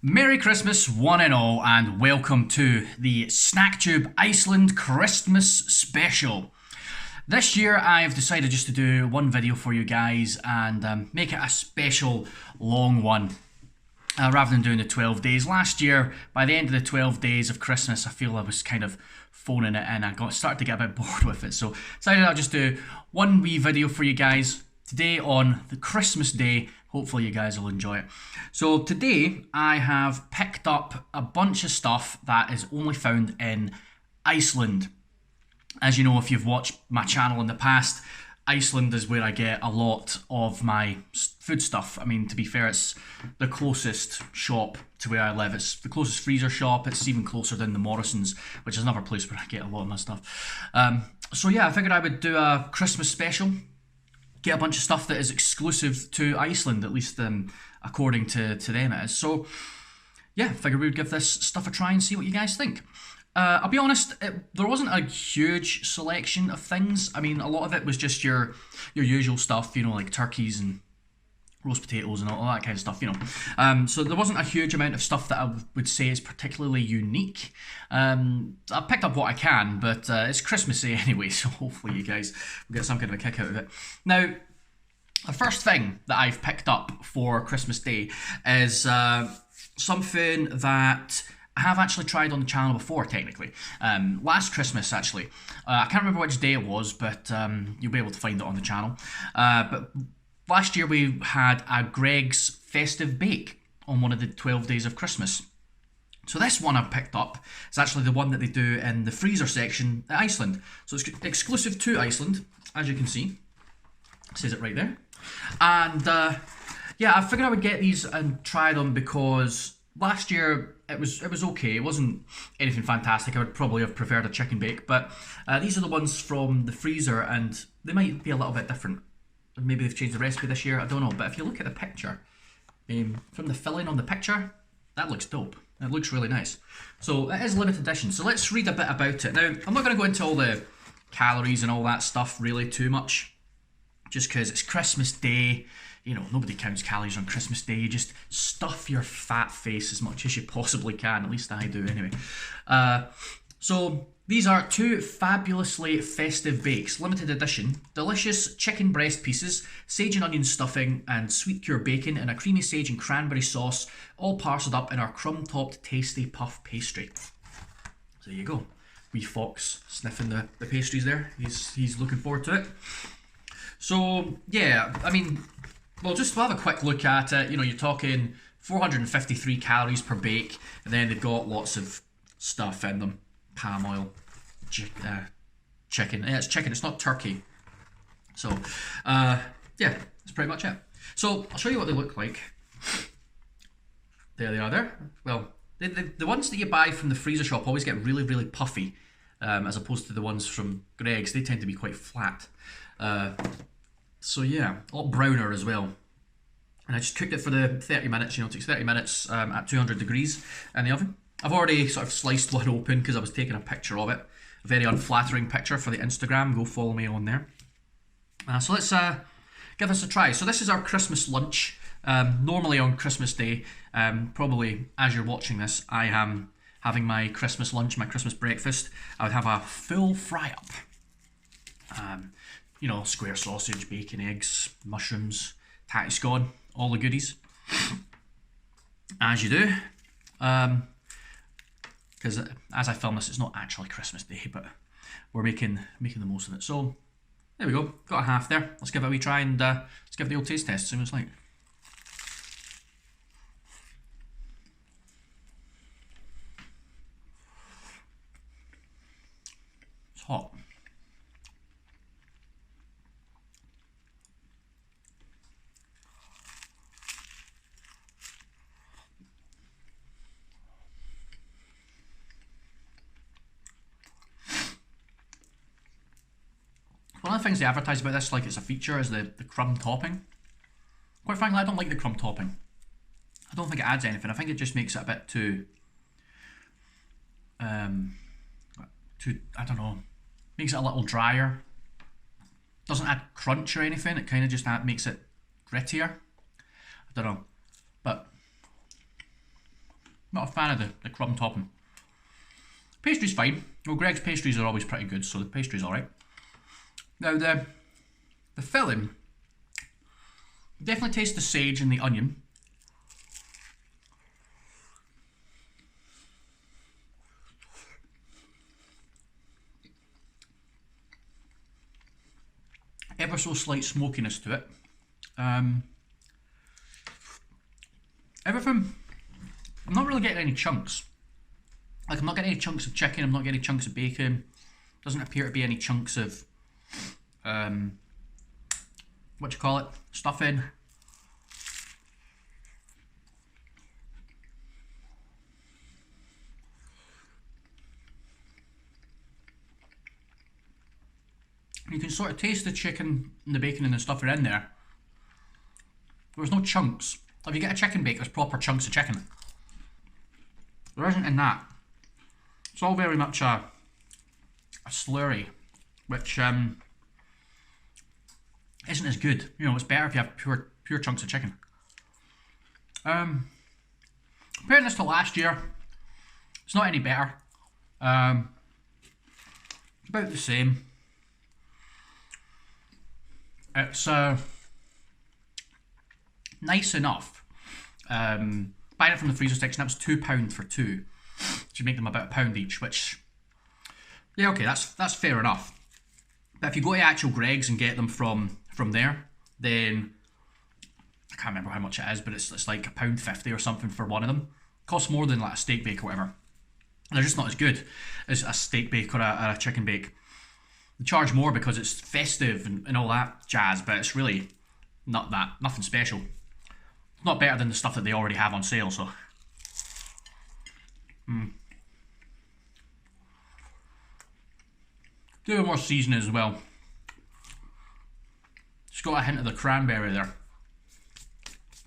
Merry Christmas, one and all, and welcome to the SnackTube Iceland Christmas Special. This year I've decided just to do one video for you guys and make it a special long one. Rather than doing the 12 days. Last year, by the end of the 12 days of Christmas, I feel I was kind of phoning it in. I started to get a bit bored with it, so decided I'll just do one wee video for you guys today on the Christmas day. Hopefully you guys will enjoy it. So today I have picked up a bunch of stuff that is only found in Iceland. As you know, if you've watched my channel in the past, Iceland is where I get a lot of my food stuff. I mean, to be fair, it's the closest shop to where I live. It's the closest freezer shop. It's even closer than the Morrison's, which is another place where I get a lot of my stuff. So yeah, I figured I would do a Christmas special. Get a bunch of stuff that is exclusive to Iceland, at least according to them it is. So yeah, figured we would give this stuff a try and see what you guys think. I'll be honest, there wasn't a huge selection of things. I mean, a lot of it was just your usual stuff, you know, like turkeys and roast potatoes and all that kind of stuff, you know. So there wasn't a huge amount of stuff that I would say is particularly unique. I picked up what I can, but it's Christmassy anyway, so hopefully you guys will get some kind of a kick out of it. Now, the first thing that I've picked up for Christmas Day is something that I have actually tried on the channel before, technically. Last Christmas, actually. I can't remember which day it was, but you'll be able to find it on the channel. But last year we had a Greg's Festive Bake on one of the 12 days of Christmas. So this one I've picked up is actually the one that they do in the freezer section at Iceland. So it's exclusive to Iceland, as you can see. It says it right there. And yeah, I figured I would get these and try them because last year it was okay. It wasn't anything fantastic. I would probably have preferred a chicken bake, but these are the ones from the freezer, and they might be a little bit different. Maybe they've changed the recipe this year, I don't know. But if you look at the picture, from the filling on the picture, that looks dope. It looks really nice. So it is limited edition. So let's read a bit about it. Now, I'm not going to go into all the calories and all that stuff really too much, just because it's Christmas Day. You know, nobody counts calories on Christmas Day. You just stuff your fat face as much as you possibly can. At least I do anyway. So these are two fabulously festive bakes, limited edition, delicious chicken breast pieces, sage and onion stuffing, and sweet cure bacon in a creamy sage and cranberry sauce, all parcelled up in our crumb-topped tasty puff pastry. So there you go. Wee Fox sniffing the pastries there. He's looking forward to it. So yeah, I mean, well, just to have a quick look at it, you know, you're talking 453 calories per bake, and then they've got lots of stuff in them. Palm oil, chicken. Yeah, it's chicken, it's not turkey. So, yeah, that's pretty much it. So, I'll show you what they look like. There they are there. Well, the ones that you buy from the freezer shop always get really, really puffy, as opposed to the ones from Greg's. They tend to be quite flat. So yeah, a lot browner as well. And I just cooked it for the 30 minutes, you know, it takes 30 minutes at 200 degrees in the oven. I've already sort of sliced one open because I was taking a picture of it. A very unflattering picture for the Instagram. Go follow me on there. So let's give this a try. So this is our Christmas lunch. Normally on Christmas Day, probably as you're watching this, I am having my Christmas lunch, my Christmas breakfast. I would have a full fry-up. You know, square sausage, bacon, eggs, mushrooms, tatty scone, all the goodies. As you do. Because as I film this, it's not actually Christmas Day, but we're making the most of it. So there we go, got a half there. Let's give it a wee try and let's give it the old taste test, see what it's like. It's hot. One of the things they advertise about this, like it's a feature, is the crumb topping. Quite frankly, I don't like the crumb topping. I don't think it adds anything. I think it just makes it a bit too, I don't know, makes it a little drier. Doesn't add crunch or anything. It kind of just makes it grittier. I don't know, but Not a fan of the crumb topping. Pastry's fine. Well, Greg's pastries are always pretty good, so the pastry's alright. Now the filling, definitely taste the sage and the onion. Ever so slight smokiness to it. Everything, I'm not really getting any chunks. Like, I'm not getting any chunks of chicken, I'm not getting any chunks of bacon. Doesn't appear to be any chunks of, what you call it, stuffing. You can sort of taste the chicken and the bacon and the stuff are in there. There's no chunks. If you get a chicken bake, there's proper chunks of chicken. There isn't in that. It's all very much a slurry, which isn't as good. You know, it's better if you have pure chunks of chicken. Comparing this to last year, it's not any better. It's about the same. It's nice enough. Buying it from the freezer section, that was £2 for two. So you make them about £1 each, which, yeah, okay, that's fair enough. But if you go to actual Greg's and get them from there, then I can't remember how much it is, but it's like £1.50 or something for one of them. Costs more than like a steak bake or whatever. And they're just not as good as a steak bake or a chicken bake. They charge more because it's festive and all that jazz, but it's really nothing special. It's not better than the stuff that they already have on sale, so. Do more seasoning as well. It's got a hint of the cranberry there,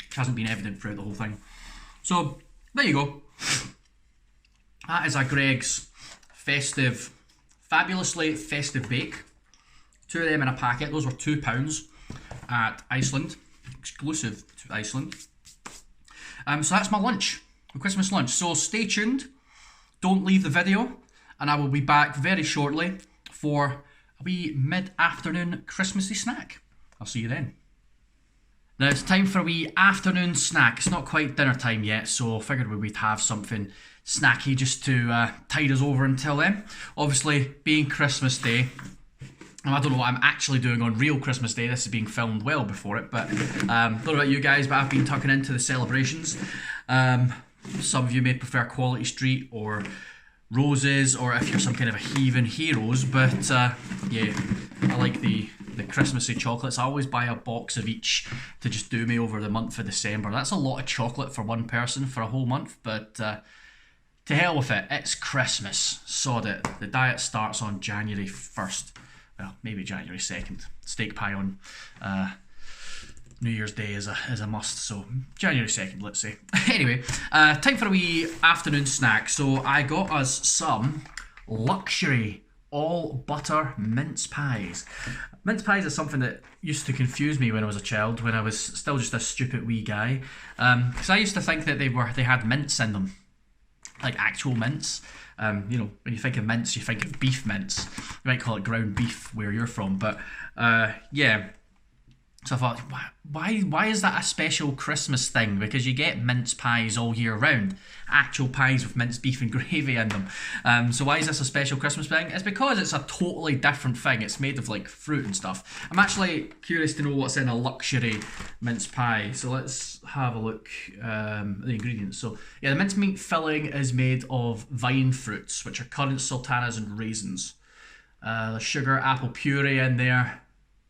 which hasn't been evident throughout the whole thing. So, there you go. That is a Greg's festive, fabulously festive bake. Two of them in a packet. Those were £2 at Iceland, exclusive to Iceland. So that's my lunch, my Christmas lunch. So stay tuned, don't leave the video, and I will be back very shortly for a wee mid-afternoon Christmassy snack. I'll see you then. Now it's time for a wee afternoon snack. It's not quite dinner time yet, so I figured we'd have something snacky just to tide us over until then. Obviously, being Christmas Day, I don't know what I'm actually doing on real Christmas Day. This is being filmed well before it, but I don't know about you guys, but I've been tucking into the celebrations. Some of you may prefer Quality Street or Roses, or if you're some kind of a heathen, Heroes, but yeah, I like the Christmassy chocolates. I always buy a box of each to just do me over the month of December. That's a lot of chocolate for one person for a whole month, but to hell with it. It's Christmas. Sod it. The diet starts on January 1st. Well, maybe January 2nd. Steak pie on New Year's Day is a must, so January 2nd, let's say. Anyway, time for a wee afternoon snack. So I got us some luxury all butter mince pies. Mince pies is something that used to confuse me when I was a child, when I was still just a stupid wee guy. Because I used to think that they had mince in them, like actual mince. You know, when you think of mince, you think of beef mince. You might call it ground beef where you're from, but yeah. So I thought, why is that a special Christmas thing? Because you get mince pies all year round. Actual pies with minced beef and gravy in them. So why is this a special Christmas thing? It's because it's a totally different thing. It's made of like fruit and stuff. I'm actually curious to know what's in a luxury mince pie. So let's have a look at the ingredients. So yeah, the mincemeat filling is made of vine fruits, which are currants, sultanas and raisins. The sugar, apple puree in there,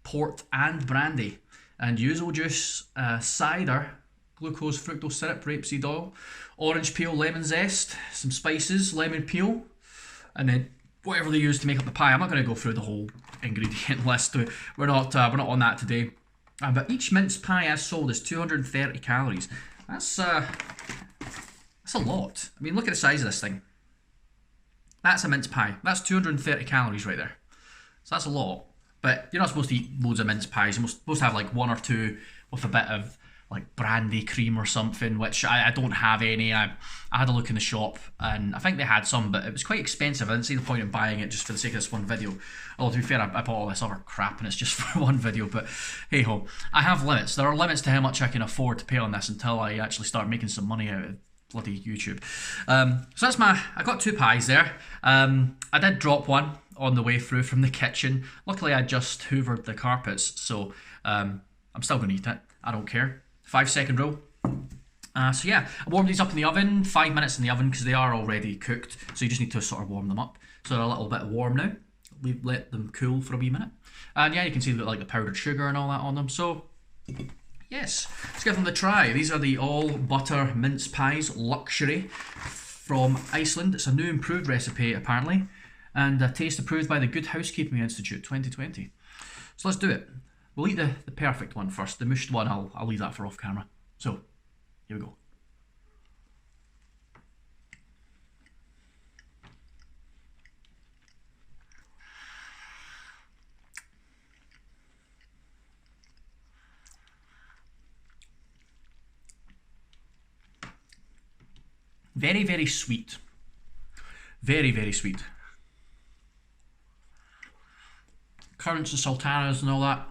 port and brandy. And yuzu juice, cider, glucose, fructose syrup, rapeseed oil, orange peel, lemon zest, some spices, lemon peel, and then whatever they use to make up the pie. I'm not going to go through the whole ingredient list. We're not on that today. But each mince pie as sold is 230 calories. That's a lot. I mean, look at the size of this thing. That's a mince pie. That's 230 calories right there. So that's a lot. But you're not supposed to eat loads of mince pies. You're supposed to have like one or two with a bit of like brandy cream or something, which I don't have any. I I had a look in the shop, and I think they had some, but it was quite expensive. I didn't see the point in buying it just for the sake of this one video. Although, to be fair, I bought all this other crap, and it's just for one video, but hey-ho. I have limits. There are limits to how much I can afford to pay on this until I actually start making some money out of bloody YouTube. So that's I got 2 pies there. I did drop one on the way through from the kitchen. Luckily, I just hoovered the carpets, so I'm still going to eat it. I don't care. 5-second rule. So yeah, I warmed these up in the oven, 5 minutes in the oven because they are already cooked. So you just need to sort of warm them up. So they're a little bit warm now. We've let them cool for a wee minute. And yeah, you can see like the powdered sugar and all that on them. So yes, let's give them a try. These are the all butter mince pies luxury from Iceland. It's a new improved recipe apparently. And a taste approved by the Good Housekeeping Institute 2020. So let's do it. We'll eat the perfect one first. The mushed one, I'll leave that for off camera. So, here we go. Very, very sweet. Very, very sweet. Currants and sultanas and all that.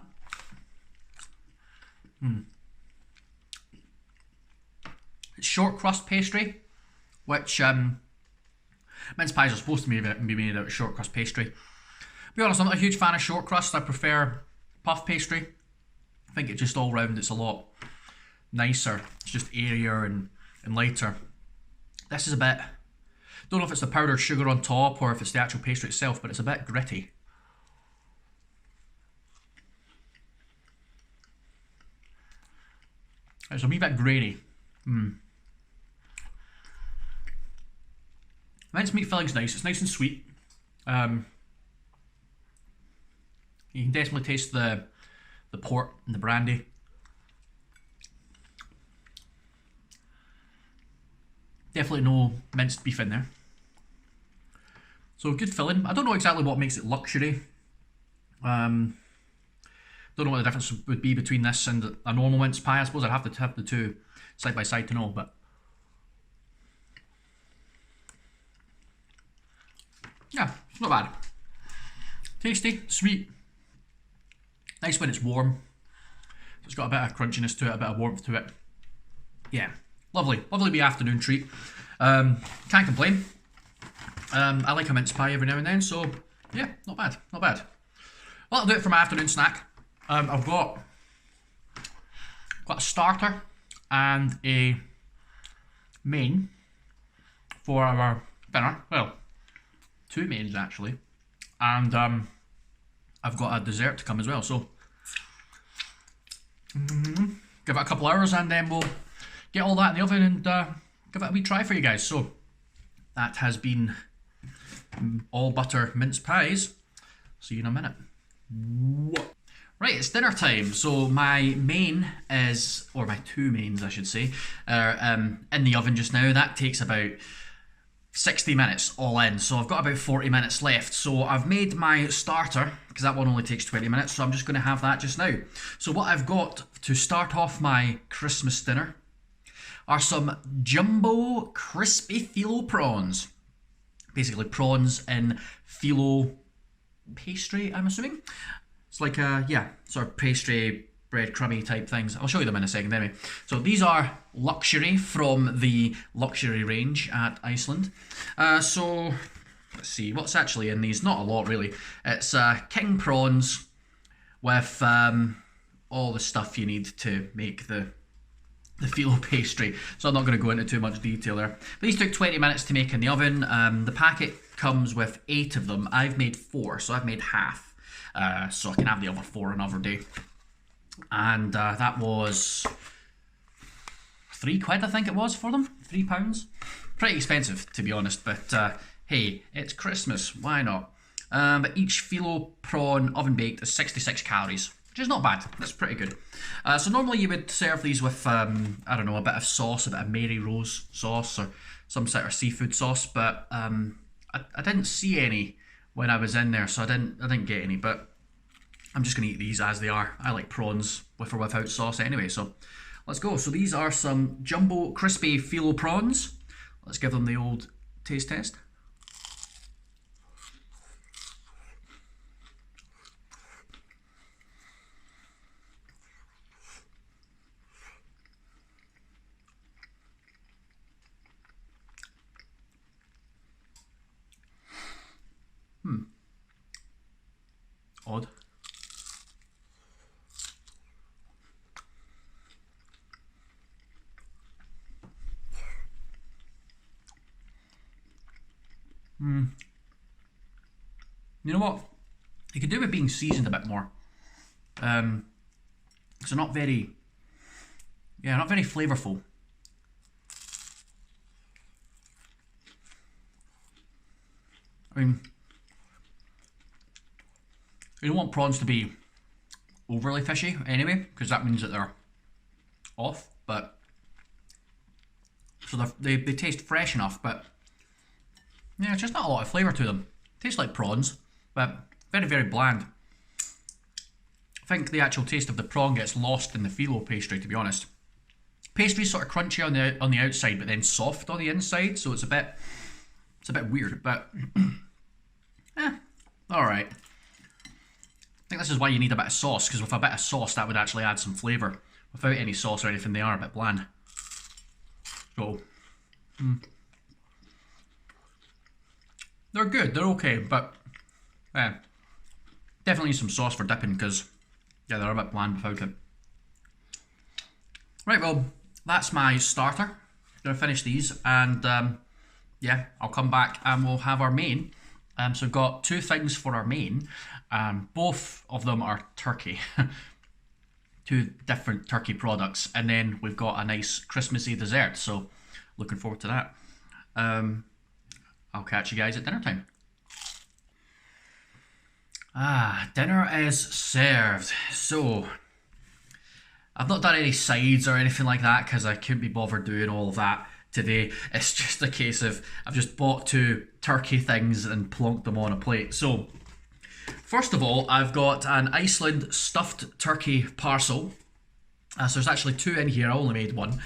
It's short crust pastry, which mince pies are supposed to be made out of short crust pastry. To be honest, I'm not a huge fan of short crust. I prefer puff pastry. I think it just all round it's a lot nicer. It's just airier and lighter. This is a bit, don't know if it's the powdered sugar on top or if it's the actual pastry itself, but it's a bit gritty. It's a wee bit grainy. Mince meat filling's nice. It's nice and sweet. You can definitely taste the port and the brandy. Definitely no minced beef in there. So good filling. I don't know exactly what makes it luxury. Don't know what the difference would be between this and a normal mince pie. I suppose I'd have to have the two side by side to know, but yeah, it's not bad. Tasty, sweet, nice when it's warm. So it's got a bit of crunchiness to it, a bit of warmth to it. Yeah, lovely wee afternoon treat. Can't complain. I like a mince pie every now and then, so yeah, not bad, not bad. Well, that'll do it for my afternoon snack. I've got a starter and a main for our dinner. Well, 2 mains actually, and I've got a dessert to come as well. So give it a couple hours and then we'll get all that in the oven and give it a wee try for you guys. So that has been all butter mince pies. See you in a minute. Right, it's dinner time. So my main is, or my 2 mains I should say, are in the oven just now. That takes about 60 minutes all in, so I've got about 40 minutes left. So I've made my starter, because that one only takes 20 minutes, so I'm just going to have that just now. So what I've got to start off my Christmas dinner are some jumbo crispy phyllo prawns. Basically prawns in phyllo pastry, I'm assuming. It's like a, yeah, sort of pastry, breadcrumby type things. I'll show you them in a second anyway. So these are luxury from the luxury range at Iceland. So let's see, what's actually in these? Not a lot really. It's king prawns with all the stuff you need to make the phyllo pastry. So I'm not going to go into too much detail there. These took 20 minutes to make in the oven. The packet comes with 8 of them. I've made 4, so I've made half. So I can have the other 4 another day. And that was £3 I think it was for them, £3. Pretty expensive to be honest, but hey, it's Christmas, why not? But each phyllo prawn oven baked is 66 calories, which is not bad. That's pretty good. So normally you would serve these with I don't know, a bit of sauce, a bit of Mary Rose sauce or some sort of seafood sauce, but I didn't see any when I was in there, so I didn't get any, but I'm just going to eat these as they are. I like prawns with or without sauce anyway, so let's go. So these are some jumbo crispy phyllo prawns. Let's give them the old taste test. Odd. You know what? You could do with being seasoned a bit more. So not very, not very flavourful. I mean, you don't want prawns to be overly fishy anyway, because that means that they're off, but so they taste fresh enough, but yeah, it's just not a lot of flavour to them. Tastes like prawns, but very, very bland. I think the actual taste of the prawn gets lost in the phyllo pastry, to be honest. Pastry's sort of crunchy on the outside, but then soft on the inside, so it's a bit weird, but alright. I think this is why you need a bit of sauce, because with a bit of sauce that would actually add some flavour. Without any sauce or anything, they are a bit bland. So, they're good, they're okay, but definitely need some sauce for dipping, because yeah, they're a bit bland without it. Right, well, that's my starter. I'm going to finish these, and yeah, I'll come back and we'll have our main. So we've got two things for our main. Both of them are turkey. Two different turkey products, and then we've got a nice Christmassy dessert, so looking forward to that. I'll catch you guys at dinner time. Dinner is served. So I've not done any sides or anything like that because I couldn't be bothered doing all of that today. It's just a case of I've just bought two turkey things and plonked them on a plate. So first of all, I've got an Iceland stuffed turkey parcel. So there's actually two in here. I only made one.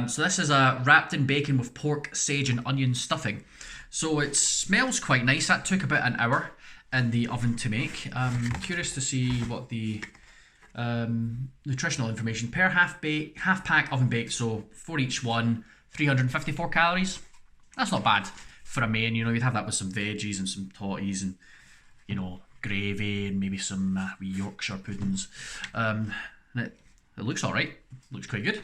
So this is wrapped in bacon with pork, sage and onion stuffing. So it smells quite nice. That took about an hour in the oven to make. I'm curious to see what the nutritional information. Per half pack oven baked, so for each one, 354 calories. That's not bad for a main. You know, you'd have that with some veggies and some totties and, you know, gravy and maybe some wee Yorkshire puddings. And it looks alright. Looks quite good.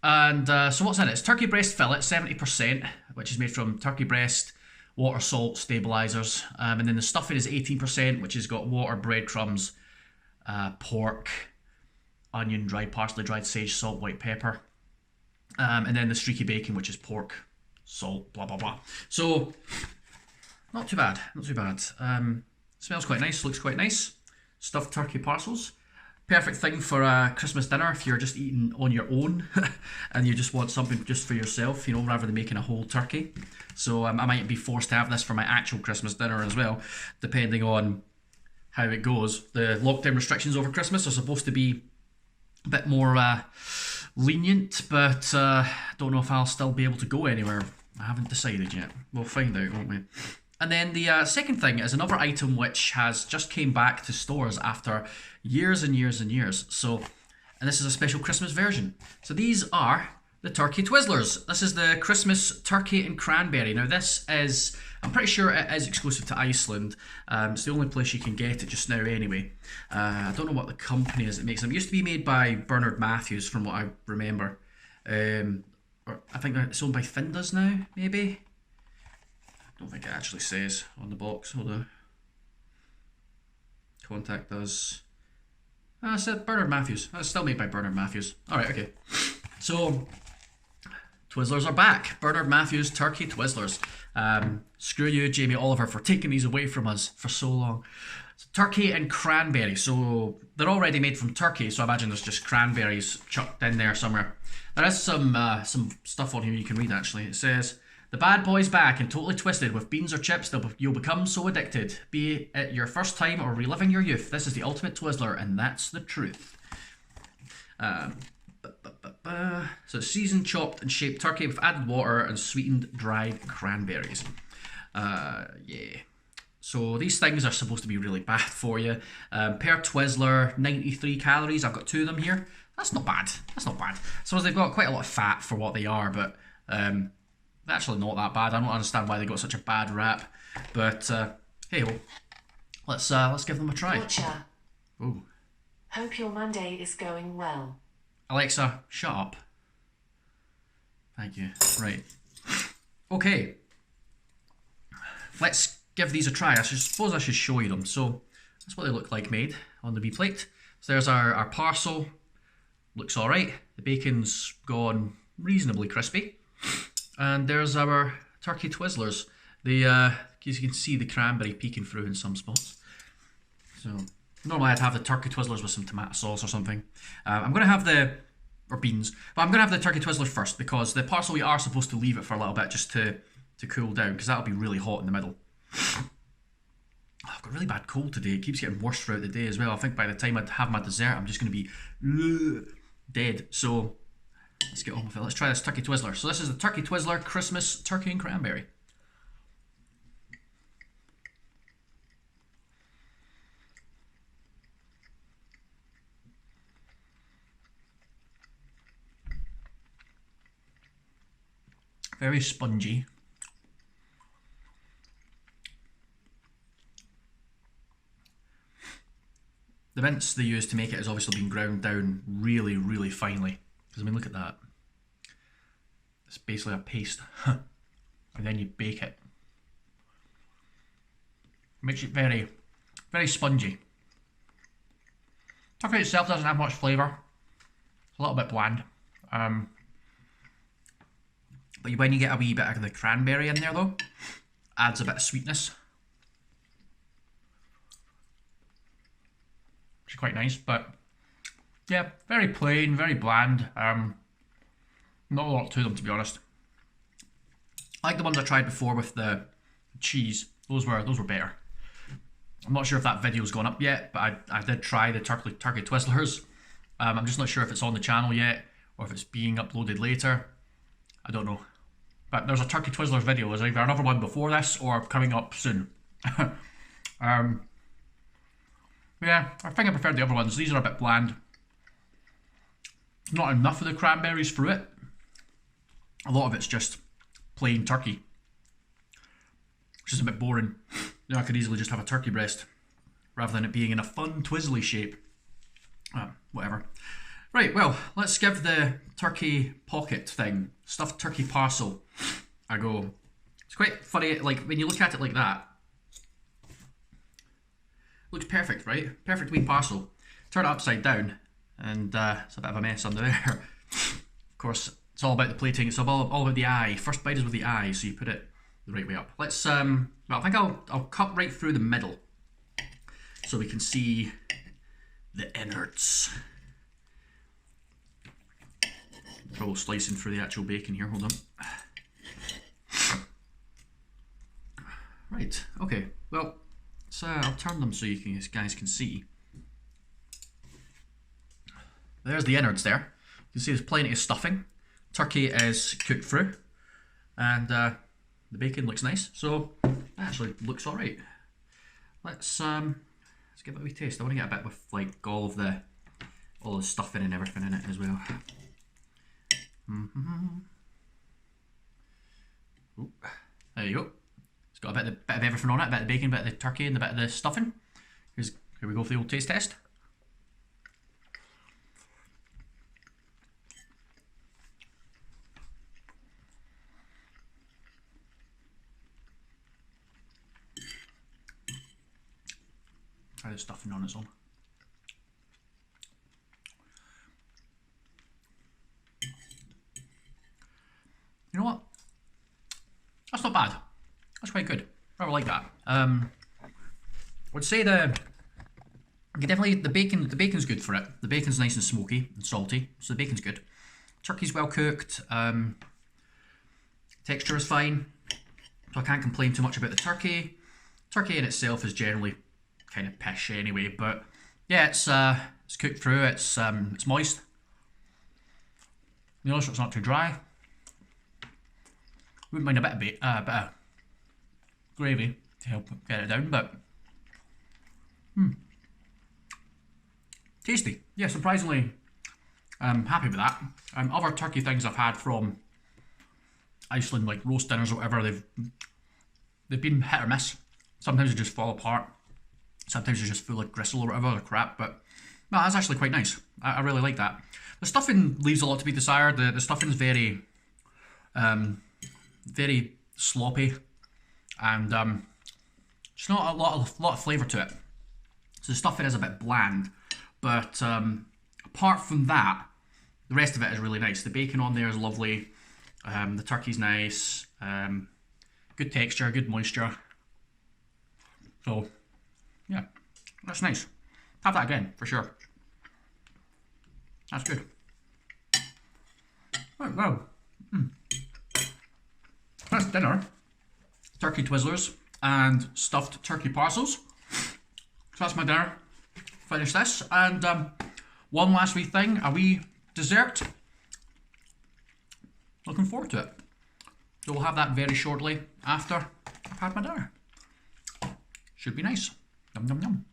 And so what's in it? It's turkey breast fillet, 70%, which is made from turkey breast, water, salt, stabilisers. And then the stuffing is 18%, which has got water, breadcrumbs, pork, onion, dried parsley, dried sage, salt, white pepper. And then the streaky bacon, which is pork, salt, blah, blah, blah. So, not too bad, not too bad. Smells quite nice, looks quite nice. Stuffed turkey parcels. Perfect thing for a Christmas dinner if you're just eating on your own and you just want something just for yourself, you know, rather than making a whole turkey. So I might be forced to have this for my actual Christmas dinner as well, depending on how it goes. The lockdown restrictions over Christmas are supposed to be a bit more lenient, but don't know if I'll still be able to go anywhere. I haven't decided yet. We'll find out, won't we? And then the second thing is another item which has just came back to stores after years and years and years. So, and this is a special Christmas version. So these are the turkey Twizzlers. This is the Christmas turkey and cranberry. Now this is, I'm pretty sure it is exclusive to Iceland. It's the only place you can get it just now anyway. I don't know what the company is that makes them. It used to be made by Bernard Matthews from what I remember. Or I think it's owned by Findus now, maybe? I don't think it actually says on the box. Hold on. Contact us. I said Bernard Matthews. It's still made by Bernard Matthews. Alright, okay. So, Twizzlers are back. Bernard Matthews Turkey Twizzlers. Screw you, Jamie Oliver, for taking these away from us for so long. So, turkey and cranberry. So, they're already made from turkey, so I imagine there's just cranberries chucked in there somewhere. There is some stuff on here you can read actually. It says, the bad boy's back and totally twisted. With beans or chips, you'll become so addicted. Be it your first time or reliving your youth, this is the ultimate Twizzler, and that's the truth. But So it's seasoned, chopped and shaped turkey with added water and sweetened dried cranberries. Yeah. So these things are supposed to be really bad for you. Per Twizzler, 93 calories. I've got 2 of them here. That's not bad. That's not bad. I suppose they've got quite a lot of fat for what they are, but they're actually not that bad. I don't understand why they got such a bad rap. But hey ho, let's give them a try. Gotcha. Ooh. Hope your Monday is going well. Alexa, shut up. Thank you. Right. Okay. Let's give these a try. I suppose I should show you them. So that's what they look like made on the wee plate. So there's our parcel. Looks alright. The bacon's gone reasonably crispy. And there's our turkey Twizzlers. The as you can see, the cranberry peeking through in some spots. So normally I'd have the turkey Twizzlers with some tomato sauce or something. I'm going to have or beans, but I'm going to have the turkey Twizzlers first because the parcel we are supposed to leave it for a little bit just to cool down because that'll be really hot in the middle. Oh, I've got a really bad cold today. It keeps getting worse throughout the day as well. I think by the time I have my dessert, I'm just going to be dead. So let's get on with it. Let's try this turkey Twizzler. So this is the turkey Twizzler Christmas turkey and cranberry. Very spongy. The mince they use to make it has obviously been ground down really, really finely. Because I mean, look at that. It's basically a paste. And then you bake it. Makes it very, very spongy. Turkey itself doesn't have much flavour. It's a little bit bland. But when you get a wee bit of the cranberry in there though, adds a bit of sweetness. Which is quite nice, but yeah, very plain, very bland. Not a lot to them, to be honest. I like the ones I tried before with the cheese. Those were better. I'm not sure if that video's gone up yet, but I did try the turkey Twizzlers. I'm just not sure if it's on the channel yet or if it's being uploaded later. I don't know. But there's a turkey Twizzlers video. There's either another one before this or coming up soon. Yeah, I think I prefer the other ones. These are a bit bland. Not enough of the cranberries through it. A lot of it's just plain turkey, which is a bit boring. You know, I could easily just have a turkey breast rather than it being in a fun twizzly shape. Whatever. Right, well, let's give the turkey pocket thing, stuffed turkey parcel, a go. It's quite funny, like, when you look at it like that. Looks perfect, right? Perfect wee parcel. Turn it upside down, and it's a bit of a mess under there. Of course, it's all about the plating. It's all about the eye. First bite is with the eye, so you put it the right way up. Let's, well, I think I'll cut right through the middle, so we can see the innards. Trouble slicing through the actual bacon here. Hold on. Right. Okay. Well, so I'll turn them so you guys can see. There's the innards there. You can see there's plenty of stuffing. Turkey is cooked through, and the bacon looks nice. So that actually looks all right. Let's give it a wee taste. I want to get a bit with like all the stuffing and everything in it as well. Ooh, there you go. It's got a bit of everything on it, a bit of bacon, a bit of the turkey and a bit of the stuffing. Here we go for the old taste test. Try the stuffing on its own. You know what? That's not bad. That's quite good. I like that. I would say the bacon's good for it. The bacon's nice and smoky and salty, so the bacon's good. Turkey's well cooked. Texture is fine, so I can't complain too much about the turkey. Turkey in itself is generally kind of pish anyway, but yeah, it's cooked through. It's moist. You know, so it's not too dry. Wouldn't mind a bit of gravy to help get it down, but tasty. Yeah, surprisingly, I'm happy with that. Other turkey things I've had from Iceland, like roast dinners or whatever, they've been hit or miss. Sometimes they just fall apart. Sometimes they're just full of gristle or whatever, or crap. But no, that's actually quite nice. I really like that. The stuffing leaves a lot to be desired. The stuffing's very, very sloppy, and there's not a lot of flavour to it. So the stuffing is a bit bland. But apart from that, the rest of it is really nice. The bacon on there is lovely. The turkey's nice. Good texture, good moisture. So, yeah, that's nice. Have that again, for sure. That's good. Right, well, that's dinner. Turkey Twizzlers and stuffed turkey parcels. So that's my dinner. Finish this, and one last wee thing, a wee dessert. Looking forward to it. So we'll have that very shortly after I've had my dinner. Should be nice. Yum yum yum.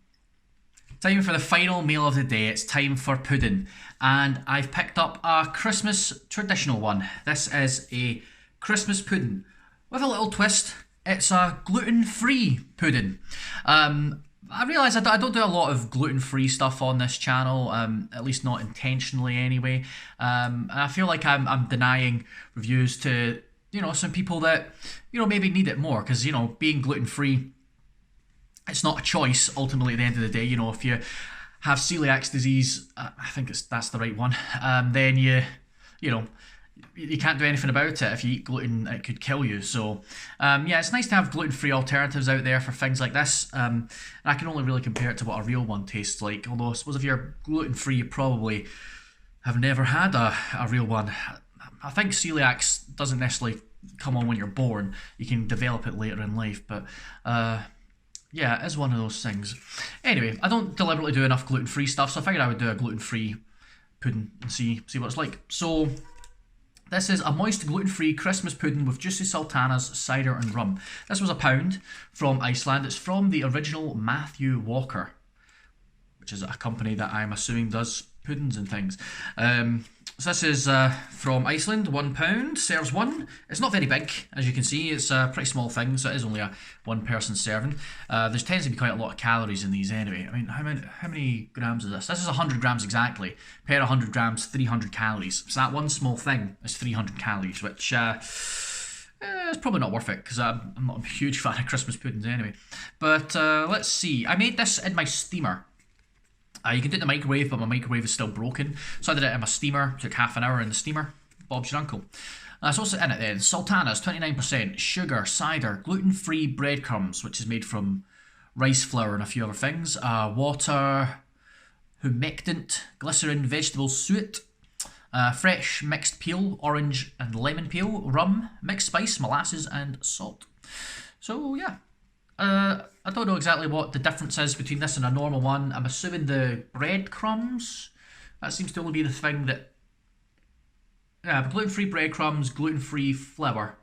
Time for the final meal of the day. It's time for pudding, and I've picked up a Christmas traditional one. This is a Christmas pudding with a little twist. It's a gluten-free pudding. I realise I don't do a lot of gluten-free stuff on this channel, at least not intentionally anyway. And I feel like I'm denying reviews to, you know, some people that, you know, maybe need it more. Because, you know, being gluten-free, it's not a choice, ultimately, at the end of the day. You know, if you have celiac disease, I think that's the right one, then you know, you can't do anything about it. If you eat gluten, it could kill you. So, yeah, it's nice to have gluten-free alternatives out there for things like this. And I can only really compare it to what a real one tastes like. Although I suppose if you're gluten-free, you probably have never had a real one. I think celiac doesn't necessarily come on when you're born. You can develop it later in life. But, yeah, it is one of those things. Anyway, I don't deliberately do enough gluten-free stuff, so I figured I would do a gluten-free pudding and see what it's like. So, this is a moist gluten-free Christmas pudding with juicy sultanas, cider and rum. This was £1 from Iceland. It's from the original Matthew Walker, which is a company that I'm assuming does puddings and things. So this is from Iceland, £1, serves one. It's not very big, as you can see. It's a pretty small thing, so it is only a one-person serving. There tends to be quite a lot of calories in these anyway. I mean, how many grams is this? This is 100 grams exactly. Per 100 grams, 300 calories. So that one small thing is 300 calories, which it's probably not worth it, because I'm not a huge fan of Christmas puddings anyway. But let's see. I made this in my steamer. You can do it in the microwave, but my microwave is still broken. So I did it in my steamer, took half an hour in the steamer. Bob's your uncle. So what's in it then? Sultanas, 29%, sugar, cider, gluten-free breadcrumbs, which is made from rice flour and a few other things, water, humectant, glycerin, vegetable suet, fresh mixed peel, orange and lemon peel, rum, mixed spice, molasses and salt. So yeah. I don't know exactly what the difference is between this and a normal one. I'm assuming the breadcrumbs. That seems to only be the thing that... Yeah, gluten-free breadcrumbs, gluten-free flour,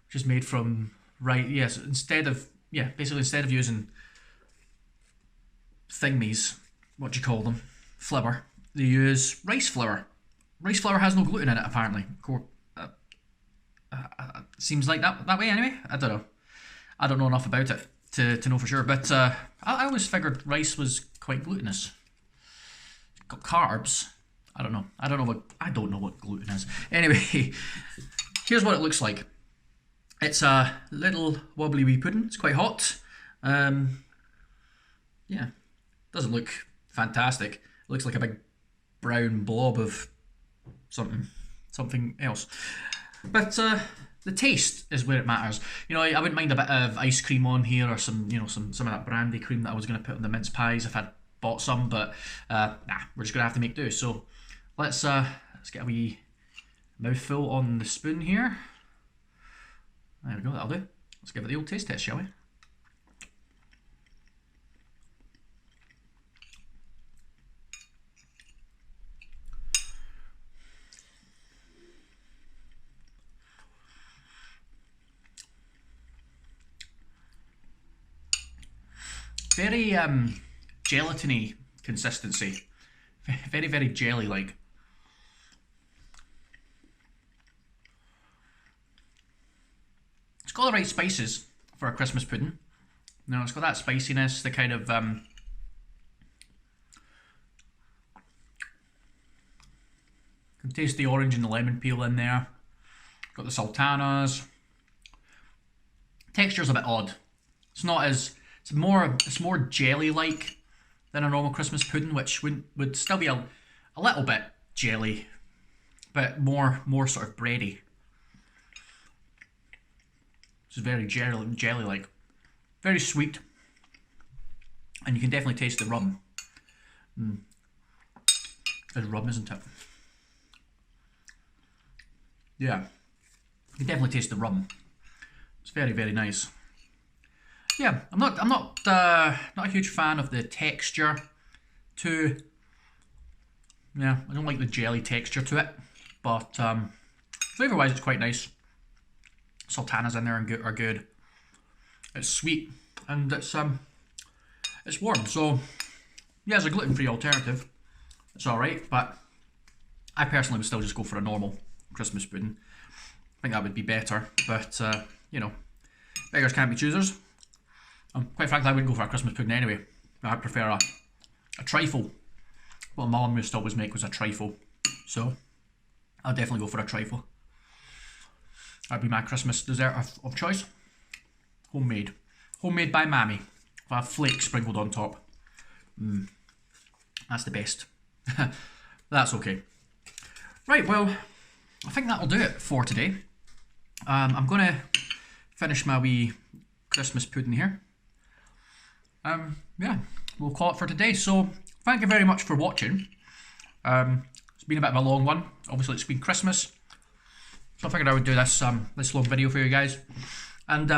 which is made from... Right, yes, instead of... Yeah, basically instead of using thingies, what do you call them? Flour. They use rice flour. Rice flour has no gluten in it, apparently. Seems like that way anyway. I don't know. I don't know enough about it to know for sure, but I always figured rice was quite glutinous. Got carbs. I don't know. I don't know what gluten is. Anyway, here's what it looks like. It's a little wobbly wee pudding. It's quite hot. Yeah, doesn't look fantastic. It looks like a big brown blob of something else. But the taste is where it matters. You know, I wouldn't mind a bit of ice cream on here, or some of that brandy cream that I was going to put on the mince pies if I'd bought some, but nah, we're just going to have to make do. So let's get a wee mouthful on the spoon here. There we go, that'll do. Let's give it the old taste test, shall we? Very gelatiny consistency. Very, very jelly-like. It's got the right spices for a Christmas pudding. You know, it's got that spiciness, the kind of can taste the orange and the lemon peel in there. Got the sultanas. Texture's a bit odd. It's not as it's more jelly-like than a normal Christmas pudding, which would still be a little bit jelly, but more sort of bready. It's very jelly-like, very sweet, and you can definitely taste the rum. It's rum, isn't it? Yeah, you can definitely taste the rum. It's very, very nice. Yeah, I'm not a huge fan of the texture. Yeah, I don't like the jelly texture to it, but flavour-wise, it's quite nice. Sultanas in there are good. It's sweet and it's warm. So yeah, as a gluten-free alternative, it's all right. But I personally would still just go for a normal Christmas pudding. I think that would be better. But you know, beggars can't be choosers. Quite frankly, I wouldn't go for a Christmas pudding anyway. I'd prefer a trifle. What my mum used to always make was a trifle. So I'll definitely go for a trifle. That'd be my Christmas dessert of choice. Homemade. Homemade by Mammy. With a flake sprinkled on top. That's the best. That's okay. Right, well, I think that'll do it for today. I'm going to finish my wee Christmas pudding here. Yeah, we'll call it for today. So, thank you very much for watching. It's been a bit of a long one. Obviously, it's been Christmas. So I figured I would do this this long video for you guys. And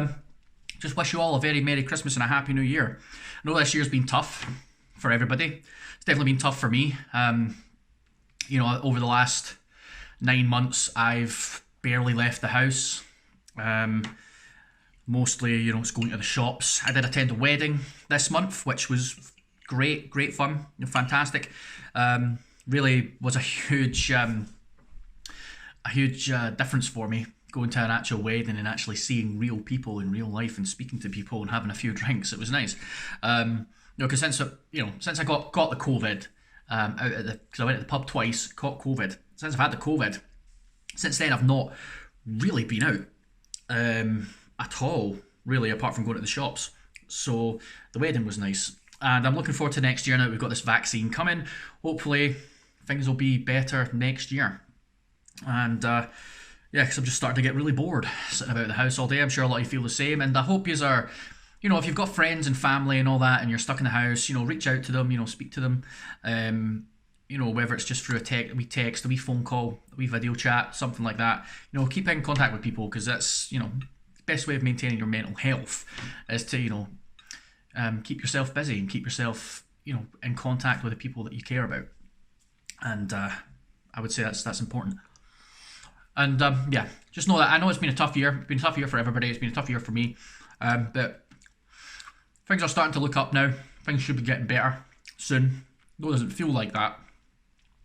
just wish you all a very Merry Christmas and a Happy New Year. I know this year's been tough for everybody. It's definitely been tough for me. You know, over the last 9 months, I've barely left the house. Mostly, you know, it's going to the shops. I did attend a wedding this month, which was great fun, fantastic. Really was a huge difference for me going to an actual wedding and actually seeing real people in real life and speaking to people and having a few drinks. It was nice. You know, because since I got the COVID out at because I went to the pub twice, caught COVID. Since I've had the COVID, since then I've not really been out at all, really, apart from going to the shops. So the wedding was nice, and I'm looking forward to next year now. We've got this vaccine coming. Hopefully things will be better next year. And yeah, because I'm just starting to get really bored sitting about the house all day. I'm sure a lot of you feel the same, and I hope you are. You know, if you've got friends and family and all that, and you're stuck in the house, you know, reach out to them. You know, speak to them. You know, whether it's just through a wee text, a wee phone call, a wee video chat, something like that. You know, keep in contact with people, because that's, you know, the best way of maintaining your mental health is to, you know, keep yourself busy and keep yourself, you know, in contact with the people that you care about. And I would say that's important. And yeah, just know that I know it's been a tough year. It's been a tough year for everybody. It's been a tough year for me. But things are starting to look up now. Things should be getting better soon. Though it doesn't feel like that,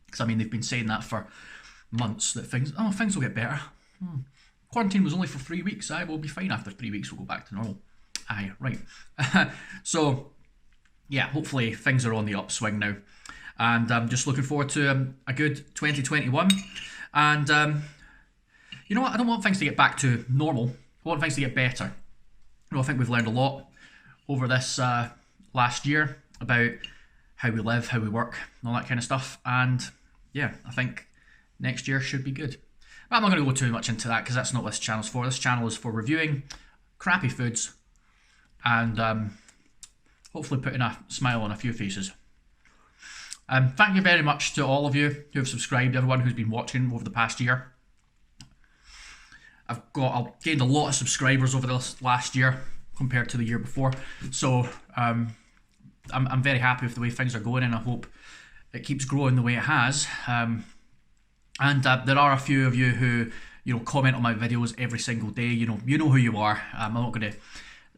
because I mean they've been saying that for months, that things will get better. Quarantine was only for 3 weeks. We'll be fine after 3 weeks. We'll go back to normal. Aye, right. So yeah, hopefully things are on the upswing now, and I'm just looking forward to a good 2021. And you know what? I don't want things to get back to normal. I want things to get better. You know, I think we've learned a lot over this last year about how we live, how we work, and all that kind of stuff. And yeah, I think next year should be good. But I'm not going to go too much into that, because that's not what this channel's for. This channel is for reviewing crappy foods and hopefully putting a smile on a few faces. Thank you very much to all of you who have subscribed, everyone who's been watching over the past year. I've gained a lot of subscribers over this last year compared to the year before. So I'm very happy with the way things are going, and I hope it keeps growing the way it has. And there are a few of you who, you know, comment on my videos every single day. You know who you are. I'm not going to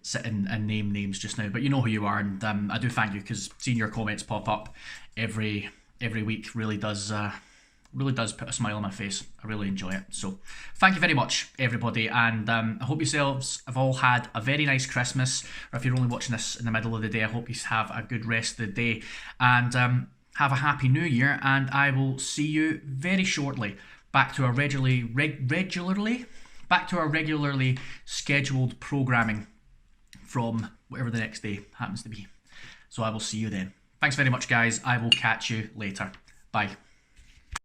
sit and name names just now, but you know who you are, and I do thank you, because seeing your comments pop up every week really does put a smile on my face. I really enjoy it. So thank you very much, everybody, and I hope yourselves have all had a very nice Christmas, or if you're only watching this in the middle of the day, I hope you have a good rest of the day, and have a happy new year, and I will see you very shortly back to our regularly scheduled programming from whatever the next day happens to be. So I will see you then. Thanks very much, guys. I will catch you later. Bye.